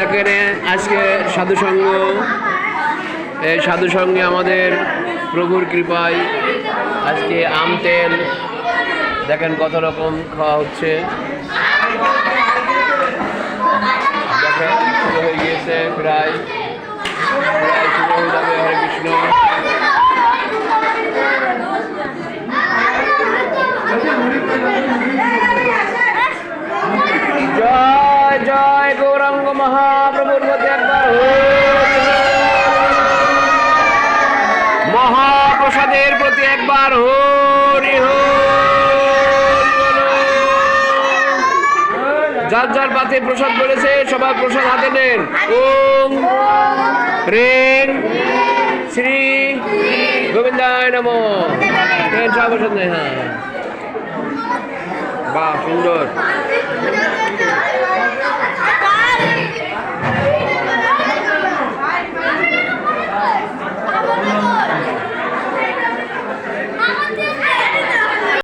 এখানে আজকে সাধুসঙ্গ, এই সাধুসঙ্গে আমাদের প্রভুর কৃপায় আজকে আম তেল দেখেন কত রকম খাওয়া হচ্ছে। দেখেন শুরু হয়ে গিয়েছে, প্রায় শুরু হয়ে যাবে। হরে কৃষ্ণ। জয় জয় গৌরাঙ্গ মহাপ্রভুর প্রতি একবার মহাপ্রসাদের প্রতি একবার হরি যার যার পাতে প্রসাদ বলেছে সবাই প্রসাদ হাতে নেন। ওম হ্রিং শ্রী গোবিন্দায় নমঃ। প্রসাদ নেই। হ্যাঁ, বাহ, সুন্দর।